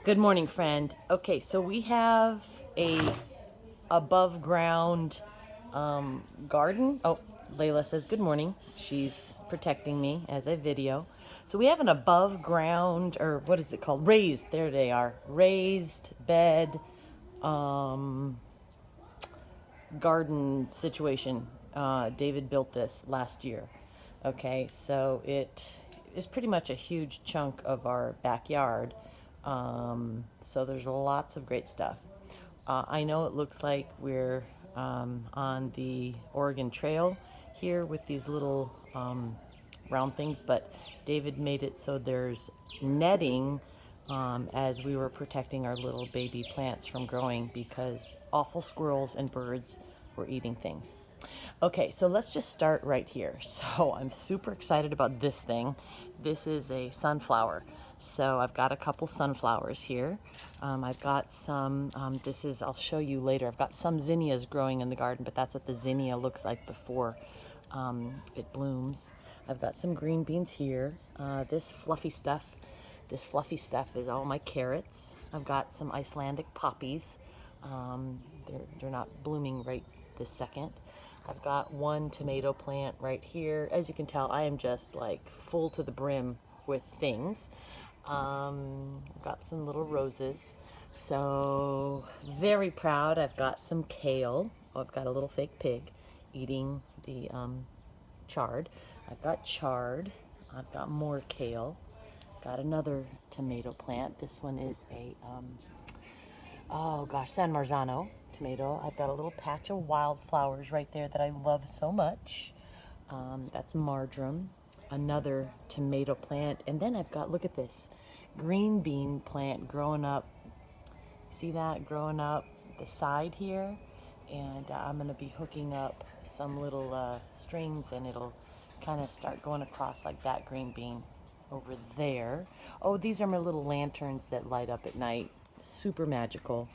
Good morning, friend. Okay, so we have a above ground garden. Oh, Layla says good morning. She's protecting me as I video. So we have an above ground, or what is it called? Raised. There they are. Raised bed garden situation. David built this last year. Okay, so it is pretty much a huge chunk of our backyard. So there's lots of great stuff. I know it looks like we're on the Oregon Trail here with these little round things, but David made it so there's netting as we were protecting our little baby plants from growing because awful squirrels and birds were eating things. Okay, so let's just start right here. So I'm super excited about this thing. This is a sunflower. So I've got a couple sunflowers here. I've got some, I'll show you later. I've got some zinnias growing in the garden, but that's what the zinnia looks like before it blooms. I've got some green beans here. This fluffy stuff is all my carrots. I've got some Icelandic poppies. They're not blooming right this second. I've got one tomato plant right here. As you can tell, I am just like full to the brim with things. I've got some little roses. So very proud. I've got some kale. Oh, I've got a little fake pig eating the chard. I've got chard. I've got more kale. Got another tomato plant. This one is a oh gosh, San Marzano tomato. I've got a little patch of wildflowers right there that I love so much. That's marjoram, another tomato plant. And then I've got, look at this, green bean plant growing up. See that growing up the side here? And I'm gonna be hooking up some little strings and it'll kind of start going across like that green bean over there. Oh, these are my little lanterns that light up at night. Super magical.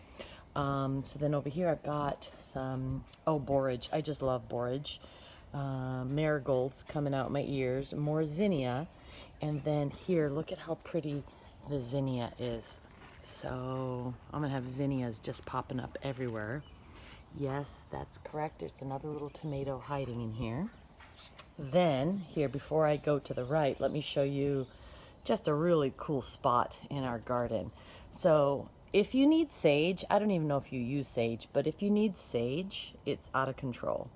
So then over here I've got some, oh, borage. I just love borage. Marigolds coming out my ears, more zinnia. And then here, look at how pretty the zinnia is. So I'm gonna have zinnias just popping up everywhere. Yes, that's correct. It's another little tomato hiding in here. Then here, before I go to the right, let me show you just a really cool spot in our garden. So if you need sage, I don't even know if you use sage, but if you need sage, it's out of control.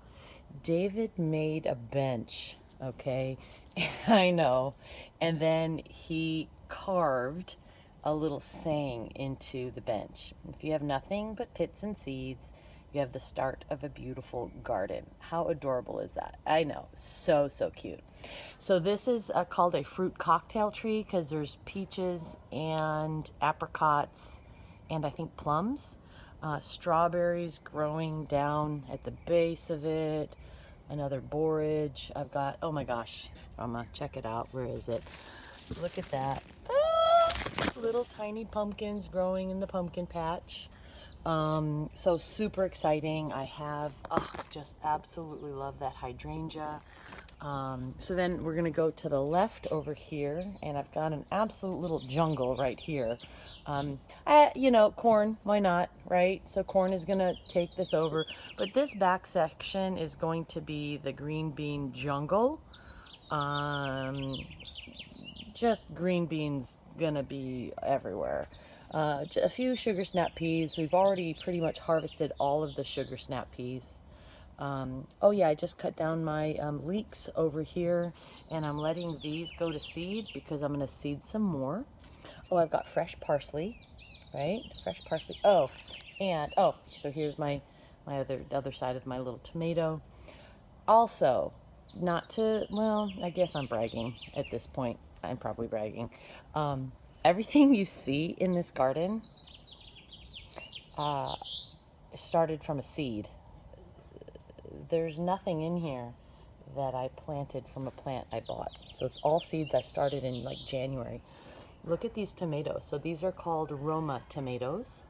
David made a bench, okay? I know. And then he carved a little saying into the bench. If you have nothing but pits and seeds, you have the start of a beautiful garden. How adorable is that? I know, so, so cute. So this is called a fruit cocktail tree because there's peaches and apricots and I think plums. Strawberries growing down at the base of it. Another borage. I've got, oh my gosh, check it out. Where is it? Look at that. Ah, little tiny pumpkins growing in the pumpkin patch. So super exciting. I have, just absolutely love that hydrangea. So then we're gonna go to the left over here, and I've got an absolute little jungle right here. Corn, why not, right? So corn is gonna take this over, but this back section is going to be the green bean jungle. Just green beans gonna be everywhere. A few sugar snap peas. We've already pretty much harvested all of the sugar snap peas. Oh yeah, I just cut down my leeks over here and I'm letting these go to seed because I'm going to seed some more. Oh, I've got fresh parsley, right? Fresh parsley. Oh, and so here's the other side of my little tomato. Also, I guess I'm bragging at this point. I'm probably bragging. Everything you see in this garden started from a seed. There's nothing in here that I planted from a plant I bought. So it's all seeds I started in like January. Look at these tomatoes. So these are called Roma tomatoes.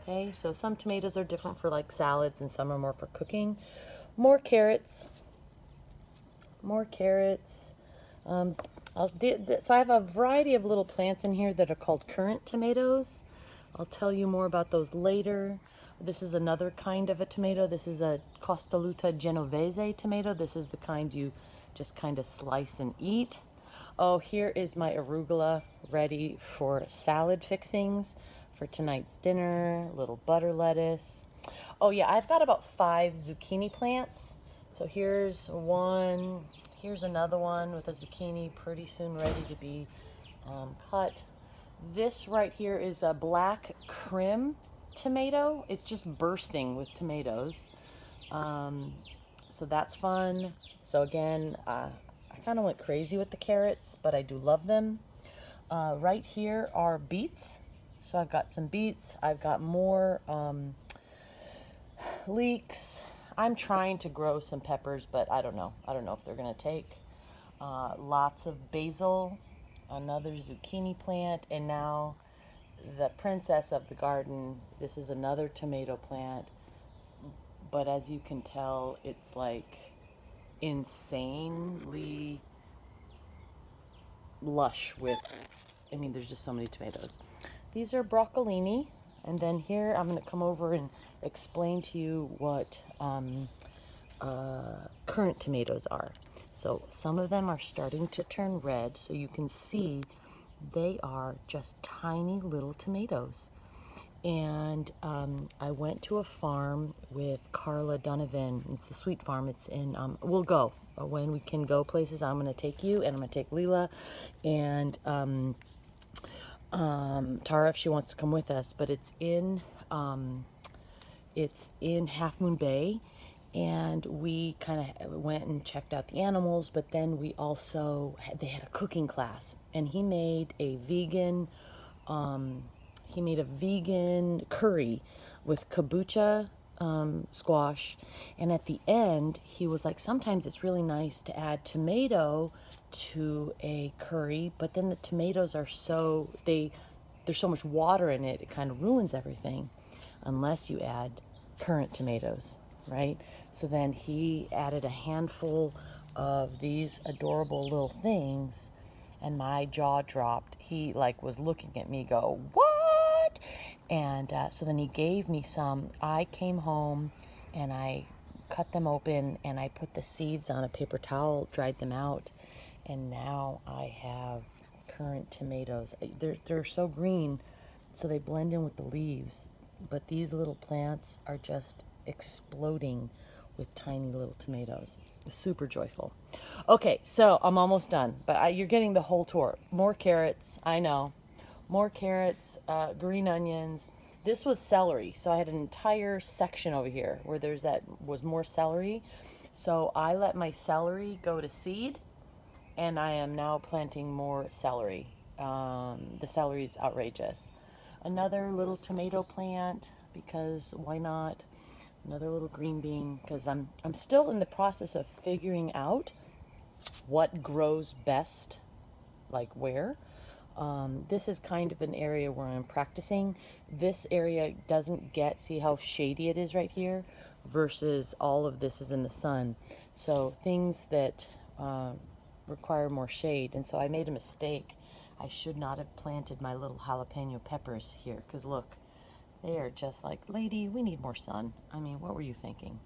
Okay, so some tomatoes are different for like salads and some are more for cooking. More carrots. More carrots. So I have a variety of little plants in here that are called currant tomatoes. I'll tell you more about those later. This is another kind of a tomato. This is a Costoluta Genovese tomato. This is the kind you just kind of slice and eat. Oh, here is my arugula ready for salad fixings for tonight's dinner. Little butter lettuce. Oh yeah, I've got about 5 zucchini plants. So here's one, here's another one with a zucchini pretty soon ready to be cut. This right here is a black Krim tomato. It's just bursting with tomatoes. So that's fun. So again, I kind of went crazy with the carrots, but I do love them. Right here are beets. So I've got some beets. I've got more leeks. I'm trying to grow some peppers, but I don't know. I don't know if they're going to take. Lots of basil, another zucchini plant, and now the princess of the garden. This is another tomato plant, but as you can tell, it's like insanely lush with, I mean, there's just so many tomatoes. These are broccolini, and then here I'm going to come over and explain to you what currant tomatoes are. So some of them are starting to turn red, so you can see they are just tiny little tomatoes. And I went to a farm with Carla Donovan. It's the Sweet Farm. It's in, we'll go. When we can go places, I'm going to take you, and I'm going to take Leela, and Tara if she wants to come with us. But it's in Half Moon Bay, and we kind of went and checked out the animals, but then we also they had a cooking class, and he made a vegan curry with kabocha squash, and at the end he was like, sometimes it's really nice to add tomato to a curry, but then the tomatoes are there's so much water in it, it kind of ruins everything unless you add currant tomatoes, right? So then he added a handful of these adorable little things, and my jaw dropped. He like was looking at me go, what? And so then he gave me some. I came home and I cut them open and I put the seeds on a paper towel, dried them out, and now I have currant tomatoes. They're so green, so they blend in with the leaves, but these little plants are just exploding with tiny little tomatoes. Super joyful. Okay, so I'm almost done, but you're getting the whole tour. More carrots, I know. More carrots, green onions. This was celery, so I had an entire section over here where was more celery. So I let my celery go to seed, and I am now planting more celery. The celery is outrageous. Another little tomato plant, because why not? Another little green bean, because I'm still in the process of figuring out what grows best, like where. This is kind of an area where I'm practicing. This area doesn't see how shady it is right here, versus all of this is in the sun. So things that require more shade, and so I made a mistake. I should not have planted my little jalapeno peppers here, because look, they are just like, lady, we need more sun. I mean, what were you thinking?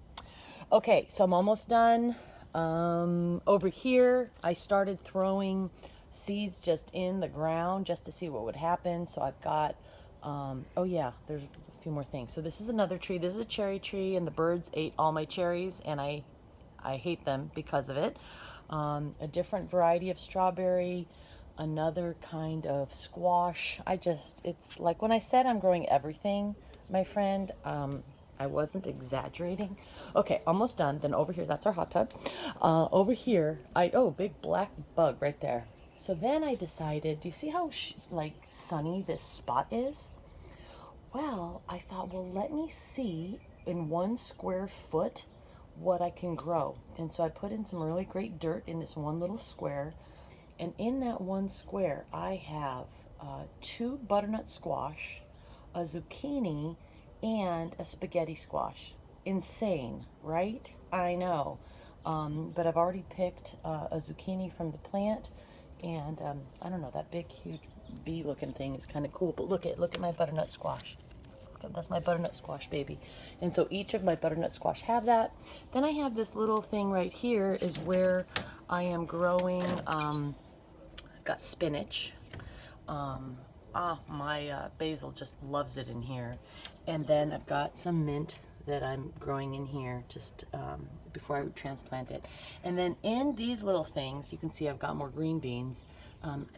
Okay, so I'm almost done. Over here, I started throwing seeds just in the ground just to see what would happen. So I've got, oh yeah, there's a few more things. So this is another tree. This is a cherry tree, and the birds ate all my cherries, and I hate them because of it. A different variety of strawberry, another kind of squash. It's like when I said I'm growing everything, my friend, I wasn't exaggerating. Okay, almost done. Then over here, that's our hot tub. Over here, big black bug right there. So then I decided, do you see how like sunny this spot is? Well, I thought, well, let me see in 1 square foot what I can grow. And so I put in some really great dirt in this one little square. And in that 1 square, I have 2 butternut squash, a zucchini, and a spaghetti squash. Insane, right? I know. But I've already picked a zucchini from the plant, And I don't know, that big, huge bee looking thing is kind of cool. But look at my butternut squash. That's my butternut squash baby. And so each of my butternut squash have that. Then I have this little thing right here is where I am growing, got spinach. My basil just loves it in here. And then I've got some mint that I'm growing in here just before I would transplant it. And then in these little things, you can see I've got more green beans.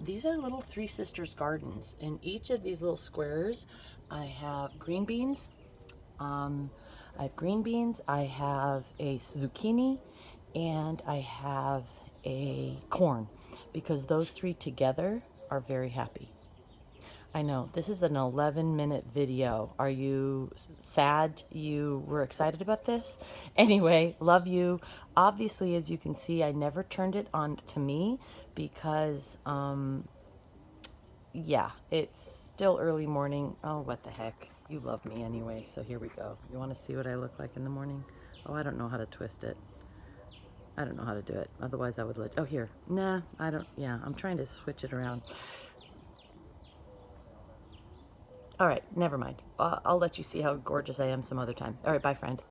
These are little Three Sisters gardens. In each of these little squares, I have green beans. I have a zucchini, and I have a corn, because those three together are very happy. I know, this is an 11-minute video. Are you sad you were excited about this? Anyway, love you. Obviously, as you can see, I never turned it on to me because, yeah, it's still early morning. Oh, what the heck. You love me anyway, so here we go. You want to see what I look like in the morning? Oh, I don't know how to twist it. I don't know how to do it. Otherwise, I would let... Oh, here. Nah, I don't... Yeah, I'm trying to switch it around. All right, never mind. I'll let you see how gorgeous I am some other time. All right, bye, friend.